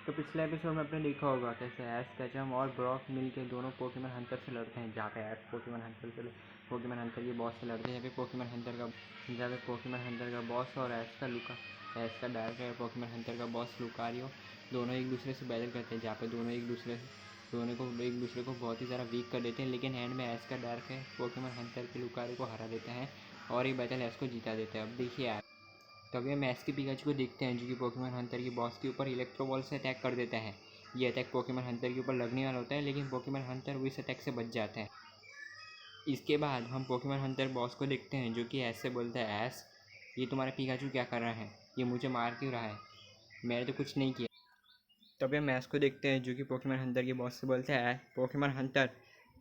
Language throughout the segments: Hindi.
तो पिछले एपिसोड में आपने देखा होगा कैसे ऐश कैचम और ब्रॉक मिलके दोनों पोकेमन हंटर से लड़ते हैं। जहाँ पे ऐश पोकेमन हंटर के बॉस से लड़ते हैं। जहाँ पे पोकेमन हंटर का बॉस और ऐश का डायरेक्टर पोकेमन हंटर का बॉस लुकारियो दोनों एक दूसरे से बैटल करते हैं। जहाँ पे दोनों एक दूसरे को बहुत ही ज़्यादा वीक कर देते हैं। लेकिन एंड में ऐश का डायरेक्टर पोकेमन हंटर के लुकारियो को हरा देते हैं और ये बैटल ऐश को जीता देते हैं। अब देखिए तभी हम ऐश के पिकाचू को देखते हैं जो कि पोकेमन हंटर की बॉस के ऊपर इलेक्ट्रो बॉल से अटैक कर देता है। ये अटैक पोकेमन हंटर के ऊपर लगने वाला होता है, लेकिन पोकेमन हंटर वो इस अटैक से बच जाता है। इसके बाद हम पोकेमन हंटर बॉस को देखते हैं जो कि ऐश से बोलता है, ऐश ये तुम्हारा पिकाचू क्या कर रहा है, ये मुझे मार क्यों रहा है, मैंने तो कुछ नहीं किया। तभी हम ऐश को देखते हैं जो कि पोकेमन हंटर की बॉस से बोलता है, पोकेमन हंटर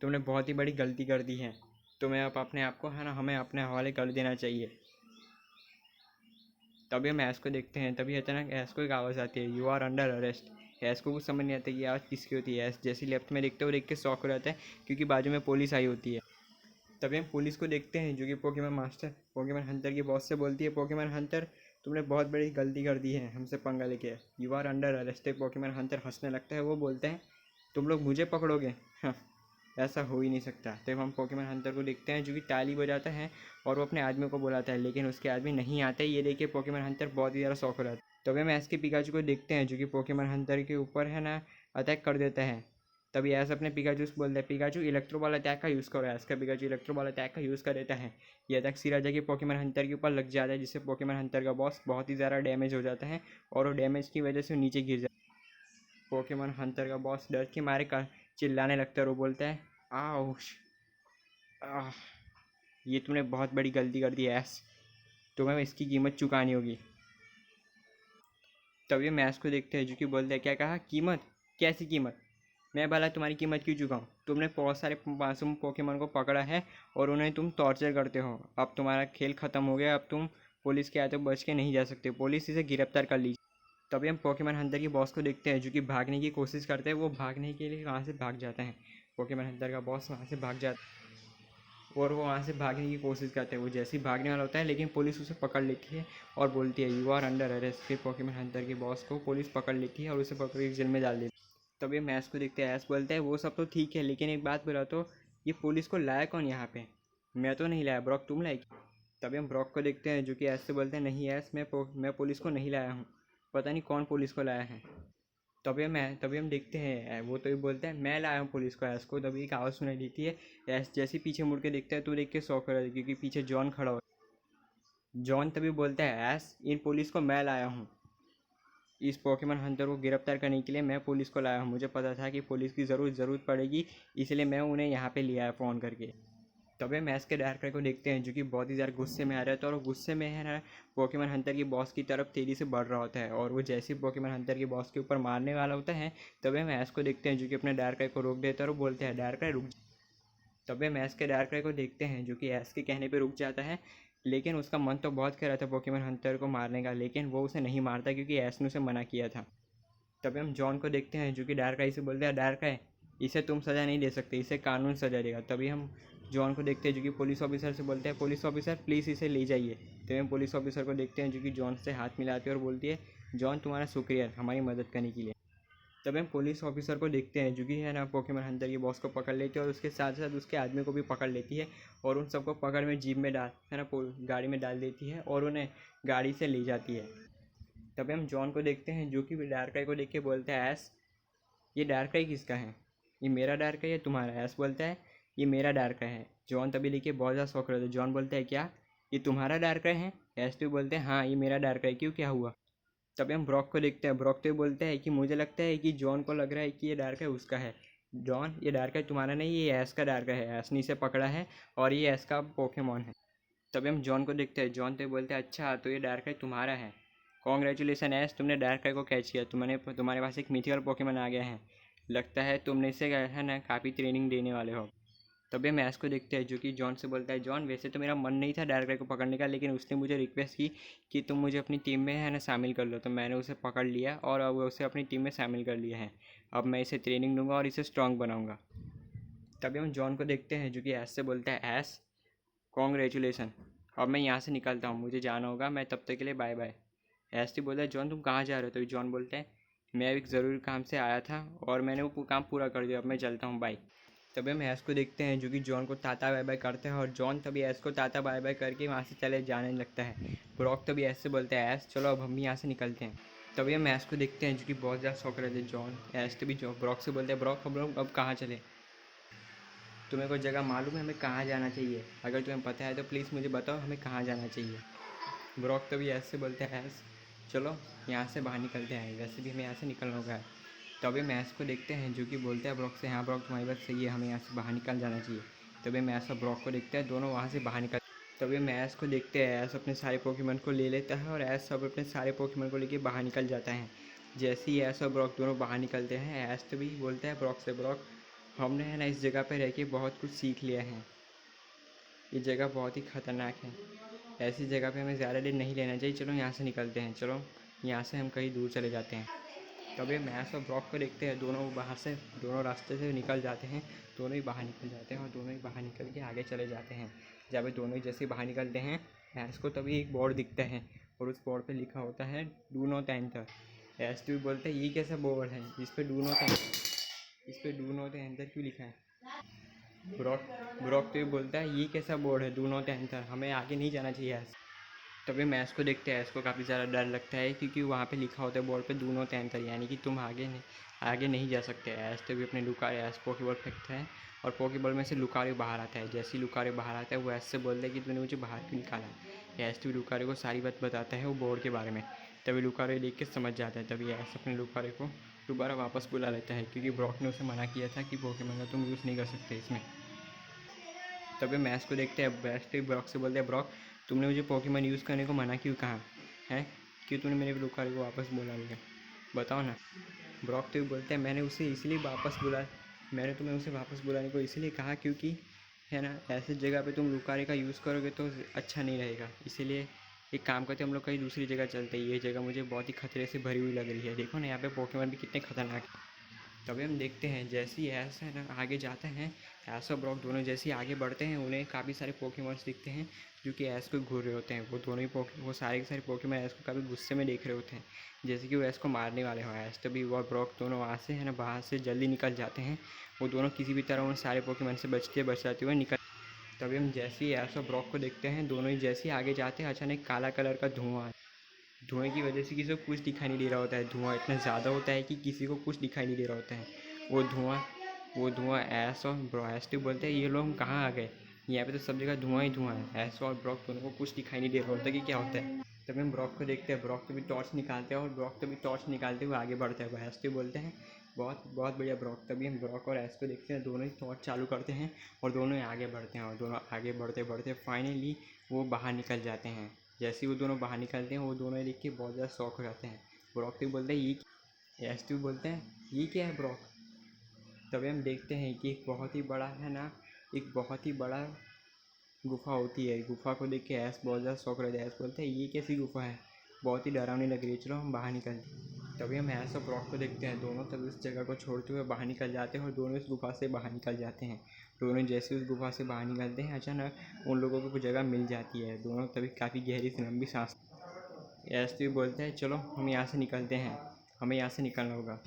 तुमने बहुत ही बड़ी गलती कर दी है, तुम्हें अब अपने आप को हमें अपने हवाले कर देना चाहिए। तभी हम ऐश को देखते हैं। तभी अचानक ऐश को एक आवाज़ आती है, यू आर अंडर अरेस्ट। ऐश को कुछ समझ नहीं आता कि आवाज़ किसकी होती है। ऐश जैसी लेफ्ट में देखते हो देख के शॉक हो जाता है क्योंकि बाजू में पुलिस आई होती है। तभी हम पुलिस को देखते हैं जो कि पोकेमन हंटर की बॉस से बोलती है, पोकेमन हंटर तुमने बहुत बड़ी गलती कर दी है हमसे पंगा लेके, you are under arrest. Pokemon hunter हंसने लगता है, वो बोलते हैं तुम लोग मुझे पकड़ोगे, हाँ ऐसा हो ही नहीं सकता। तब हम पोकेमन हंटर को देखते हैं जो कि ताली बजाता है और वो अपने आदमी को बुलाता है, लेकिन उसके आदमी नहीं आते। ये देखिए पोकेमन हंटर बहुत ही ज़्यादा शौक हो रहा है। तभी हम ऐश के पिकाचू को देखते हैं जो कि पोकेमन हंटर के ऊपर अटैक कर देता है। तभी ऐश अपने पिकाचू से बोलता है, पिकाचू इलेक्ट्रो बॉल अटैक का यूज़ करो। ऐश का पिकाचू इलेक्ट्रो बॉल अटैक का यूज़ कर देता है। ये अटैक सीधा जाके पोकेमन हंटर के ऊपर लग जाता है, जिससे पोकेमन हंटर का बॉस बहुत ही ज़्यादा डैमेज हो जाता है और वो डैमेज की वजह से नीचे गिर जाता है। पोकेमन हंटर का बॉस डर के मारे चिल्लाने लगता है और वो बोलता है, आउश, ये तुमने बहुत बड़ी गलती कर दी ऐश, तुम्हें इसकी कीमत चुकानी होगी। तभी हम ऐश को देखते हैं जो कि बोलते हैं, क्या कहा, कीमत, कैसी कीमत, मैं भला तुम्हारी कीमत क्यों चुकाऊँ, तुमने बहुत सारे मासूम पोकेमन को पकड़ा है और उन्हें तुम टॉर्चर करते हो। अब तुम्हारा खेल ख़त्म हो गया, अब तुम पुलिस के हाथों बच के नहीं जा सकते, पुलिस इसे गिरफ्तार कर लीजिए। तभी हम पोकेमन हंटर की बॉस को देखते हैं जो कि भागने की कोशिश करते हैं। वो भागने के लिए वहाँ से भाग जाता है। पोकेमन हंटर का बॉस वहाँ से भाग जाता है और वो वहाँ से भागने की कोशिश करते हैं। वो जैसे ही भागने वाला होता है, लेकिन पुलिस उसे पकड़ लेती है और बोलती है, यू आर अंडर अरेस्ट। फिर पोकेमन हंटर के बॉस को पुलिस पकड़ लेती है और उसे पकड़ के जेल में डाल देती है। तभी हम ऐश को देखते हैं। ऐश बोलता है, वो सब तो ठीक है, लेकिन एक बात बोला, तो ये पुलिस को लाया कौन यहाँ पे, मैं तो नहीं लाया, ब्रॉक तुम लाए। तभी हम ब्रॉक को देखते हैं जो कि ऐश से बोलते हैं, नहीं ऐश मैं पुलिस को नहीं लाया हूँ, पता नहीं कौन पुलिस को लाया है। तभी हम देखते हैं, वो तो बोलता है, मैं लाया हूँ पुलिस को ऐश को। तभी एक आवाज़ सुनाई देती है। ऐश जैसे पीछे मुड़ के देखता है तो देख के शौक हो रहा है क्योंकि पीछे जॉन खड़ा हो। जॉन तभी बोलता है, ऐश इन पुलिस को मैं लाया हूँ, इस पोकेमन हंटर को गिरफ्तार करने के लिए मैं पुलिस को लाया हूँ, मुझे पता था कि पुलिस की ज़रूरत पड़ेगी, इसलिए मैं उन्हें यहाँ पे लिया है फ़ोन करके। तभी हम ऐश के डायरेक्टर को देखते हैं जो कि बहुत ही ज़्यादा गुस्से में आ रहा था और गुस्से में पोकेमन हंटर की बॉस की तरफ तेज़ी से बढ़ रहा होता है और वो जैसे ही पोकेमन हंटर की बॉस के ऊपर मारने वाला होता है, तभी हम ऐश को देखते हैं जो कि अपने डायरेक्टर को रोक देता है और बोलते हैं, डायरेक्टर रुक। तभी हम ऐश के डायरेक्टर को देखते हैं जो कि ऐश के कहने पर रुक जाता है, लेकिन उसका मन तो बहुत कर रहा था पोकेमन हंटर को मारने का, लेकिन वो उसे नहीं मारता क्योंकि ऐश ने उसे मना किया था। तभी हम जॉन को देखते हैं जो कि डायरेक्टर से बोलते हैं, डायरेक्टर इसे तुम सज़ा नहीं दे सकते, इसे कानून सज़ा देगा। तभी हम जॉन को देखते हैं जो कि पुलिस ऑफिसर से बोलते हैं, पुलिस ऑफिसर प्लीज़ इसे ले जाइए। तभी हम पुलिस ऑफिसर को देखते हैं जो कि जॉन से हाथ मिलाती है और बोलती है, जॉन तुम्हारा शुक्रिया हमारी मदद करने के लिए। तभी हम पुलिस ऑफिसर को देखते हैं जो कि पोकेमन हंटर की बॉस को पकड़ लेती है और उसके साथ साथ उसके आदमी को भी पकड़ लेती है और उन सबको पकड़ में जीप में डाल गाड़ी में डाल देती है और उन्हें गाड़ी से ले जाती है। तभी हम जॉन को देखते हैं जो कि डार्क को देख के बोलता है, ऐश ये डार्क किसका है, ये मेरा डार्क या तुम्हारा। ऐश बोलता है, ये मेरा डार्क है। जॉन तभी देखिए बहुत ज़्यादा शौक रहा था। जॉन बोलता है, क्या ये तुम्हारा डार्क है। ऐश तो बोलते हैं, हाँ ये मेरा डार्क है, क्यों क्या हुआ। तभी हम ब्रॉक को देखते हैं। ब्रॉक तो बोलता है कि मुझे लगता है कि जॉन को लग रहा है कि ये डार्क है उसका है। जॉन ये डार्क है तुम्हारा नहीं, ये ऐश का डार्क है, ऐश ने इसे पकड़ा है और ये ऐश का पोकेमॉन है। तभी हम जॉन को देखते हैं। जॉन तो बोलते हैं, अच्छा तो ये डार्क है तुम्हारा है, कॉन्ग्रेचुलेसन ऐश, तुमने डार्क को कैच किया, तुम्हारे पास एक मिथिकल पोकेमन आ गया है, लगता है तुमने इसे काफ़ी ट्रेनिंग देने वाले हो। तभी हम ऐश को देखते हैं जो कि जॉन से बोलता है, जॉन वैसे तो मेरा मन नहीं था डार्क को पकड़ने का, लेकिन उसने मुझे रिक्वेस्ट की कि तुम मुझे अपनी टीम में शामिल कर लो, तो मैंने उसे पकड़ लिया और अब उसे अपनी टीम में शामिल कर लिया है। अब मैं इसे ट्रेनिंग दूंगा और इसे स्ट्रॉन्ग बनाऊंगा। तभी हम जॉन को देखते हैं जो कि ऐश से बोलता है, ऐश कॉन्ग्रेचुलेसन, अब मैं यहाँ से निकलता हूँ, मुझे जाना होगा, मैं तब तक के लिए बाय बाय। ऐश बोलता है, जॉन तुम कहाँ जा रहे हो। तो जॉन बोलते हैं, मैं एक ज़रूरी काम से आया था और मैंने वो काम पूरा कर दिया, अब मैं चलता हूँ, बाय। तभी हम ऐश को देखते हैं जो कि जॉन को टाटा बाय बाय करते हैं और जॉन तभी ऐश को टाटा बाय बाय करके वहाँ से चले जाने लगता है। ब्रॉक तभी ऐश से बोलते हैं ऐश चलो अब हम यहाँ से निकलते हैं। तभी हम ऐश को देखते हैं जो कि बहुत ज़्यादा शौक रहे थे जॉन। ऐश तभी ब्रॉक से बोलते हैं ब्रॉक हम लोग अब कहाँ चले, तुम्हें कोई जगह मालूम है हमें कहाँ जाना चाहिए? अगर तुम्हें पता है तो प्लीज़ मुझे बताओ हमें कहाँ जाना चाहिए। ब्रॉक तभी ऐसे बोलते हैं ऐश चलो यहाँ से बाहर निकलते हैं, वैसे भी हमें यहाँ से निकलना होगा। तभी हम ऐश को देखते हैं जो कि बोलते हैं ब्रॉक से हाँ ब्रॉक तुम्हारी बात सही है, हमें यहाँ से बाहर निकल जाना चाहिए। तभी हम ऐश और ब्रॉक को देखते हैं, दोनों वहाँ से बाहर निकल। तभी हम ऐश को देखते हैं, ऐश अपने सारे पोकेमॉन को ले लेता है और ऐश सब अपने सारे पोकेमॉन को लेके बाहर निकल जाता है। जैसे ही ऐश और ब्रॉक दोनों बाहर निकलते हैं, ऐश तभी बोलता है ब्रॉक से ब्रॉक हमने है ना इस जगह पर रह के बहुत कुछ सीख लिया है, ये जगह बहुत ही ख़तरनाक है, ऐसी जगह पे हमें ज़्यादा देर नहीं लेना चाहिए, चलो यहाँ से निकलते हैं, चलो यहाँ से हम कहीं दूर चले जाते हैं। तभी मैस और ब्रॉक को देखते हैं, दोनों बाहर से दोनों रास्ते से निकल जाते हैं, दोनों ही बाहर निकल जाते हैं और दोनों ही बाहर निकल के आगे चले जाते हैं। जब दोनों ही जैसे बाहर निकलते हैं मैस को तभी एक बोर्ड दिखता है और उस बोर्ड पे लिखा होता है डू नॉट एंटर। ऐस भी बोलते हैं ये कैसा बोर्ड है इस पर डू नॉट एंटर क्यों लिखा है? ब्रॉक ब्रॉक तो ये बोलता है ये कैसा बोर्ड है डू नॉट एंटर, हमें आगे नहीं जाना चाहिए ऐसे। तभी मैस को देखते हैं, इसको काफ़ी ज़्यादा डर लगता है क्योंकि वहाँ पे लिखा होता है बोर्ड पे डू नॉट एंटर, यानी कि तुम आगे नहीं जा सकते। ऐस तभी अपने लुकारे ऐस पोकेबॉल फेंकता है और पोकेबॉल में से लुकारे बाहर आता है। जैसे ही लुकारे बाहर आता है वो ऐस से बोलता है कि तूने मुझे बाहर क्यों निकाला। ऐस तभी लुकारे को सारी बात बताता है वो बोर्ड के बारे में। तभी लुकारे देख के समझ जाता है, तभी ऐस अपने लुकारे को दोबारा वापस बुला लेता है क्योंकि ब्रॉक ने उसे मना किया था कि पोकेमॉन का तुम यूज़ नहीं कर सकते इसमें। तभी मैच को देखते हैं, बेस्ट ब्रॉक से बोलते हैं ब्रॉक तुमने मुझे पोकेमॉन यूज़ करने को मना क्यों कहा है, क्यों तूने मेरे लुकारे को वापस बुला लिया, बताओ ना। ब्रॉक तो बोलते हैं मैंने तुम्हें उसे वापस बुलाने को इसलिए कहा क्योंकि है ना ऐसे जगह पे तुम लुकारे का यूज़ करोगे तो अच्छा नहीं रहेगा, इसीलिए एक काम करते हम लोग कहीं दूसरी जगह चलते हैं, ये जगह मुझे बहुत ही खतरे से भरी हुई लग रही है, देखो ना यहाँ पे पोकेमॉन भी कितने खतरनाक है। तभी हम देखते हैं जैसे ही ऐस है ना आगे जाते हैं, ऐस और ब्रॉक दोनों जैसे ही आगे बढ़ते हैं उन्हें काफ़ी सारे पोकेमॉन्स दिखते हैं जो कि ऐस को घूर रहे होते हैं। वो दोनों ही वो सारे के सारे पोकेमॉन ऐस को काफ़ी गुस्से में देख रहे होते हैं, जैसे कि वो ऐस को मारने वाले हो। ऐस तभी वो ब्रॉक दोनों वहाँ से है ना बाहर से जल्दी निकल जाते हैं, वो दोनों किसी भी तरह उन सारे पोकेमॉन से बचाते हुए निकल। तभी हम जैसे ही ऐस और ब्रॉक को देखते हैं, दोनों ही जैसे ही आगे जाते हैं अचानक काला कलर का धुएँ की वजह से किसी को कुछ दिखाई नहीं दे रहा होता है। धुआं इतना ज़्यादा होता है कि किसी को कुछ दिखाई नहीं दे रहा होता है। वो धुआं ऐश और ब्रॉक बोलते हैं ये लोग कहाँ आ गए, यहाँ पे तो सब जगह धुआं ही धुआं है। ऐश और ब्रॉक दोनों को कुछ दिखाई नहीं दे रहा होता कि क्या होता है। तभी हम ब्रॉक को देखते हैं, ब्रॉक तो भी टॉर्च निकालते हैं और ब्रॉक तो भी टॉर्च निकालते हुए आगे बढ़ते हैं। ऐश बोलते हैं बहुत बहुत बढ़िया ब्रॉक। तभी हम ब्रॉक और ऐश को देखते हैं, दोनों ही टॉर्च चालू करते हैं और दोनों ही आगे बढ़ते हैं और दोनों आगे बढ़ते बढ़ते फाइनली वो बाहर निकल जाते हैं। जैसे ही वो दोनों बाहर निकलते हैं वो दोनों ही देख के बहुत ज़्यादा शौक हो जाते हैं। ब्रॉक तो बोलते हैं ये, ऐश तो बोलते हैं ये क्या है ब्रॉक। तभी हम देखते हैं कि एक बहुत ही बड़ा है ना, एक बहुत ही बड़ा गुफ़ा होती है। गुफ़ा को देख के ऐश बहुत ज़्यादा शौक रहता है। ऐश बोलते हैं ये कैसी गुफ़ा है, बहुत ही डरावनी लग रही है, चलो हम बाहर निकलते हैं। तभी हम ऐश और ब्रॉक को देखते हैं, दोनों तभी उस जगह को छोड़ते हुए बाहर निकल जाते हैं और दोनों इस गुफ़ा से बाहर निकल जाते हैं। दोनों जैसे उस गुफ़ा से बाहर निकलते हैं अचानक उन लोगों को कुछ जगह मिल जाती है। दोनों तभी काफ़ी गहरी सी लंबी सांस। ऐश तो बोलते हैं चलो हम यहाँ से निकलते हैं, हमें यहाँ से निकलना होगा।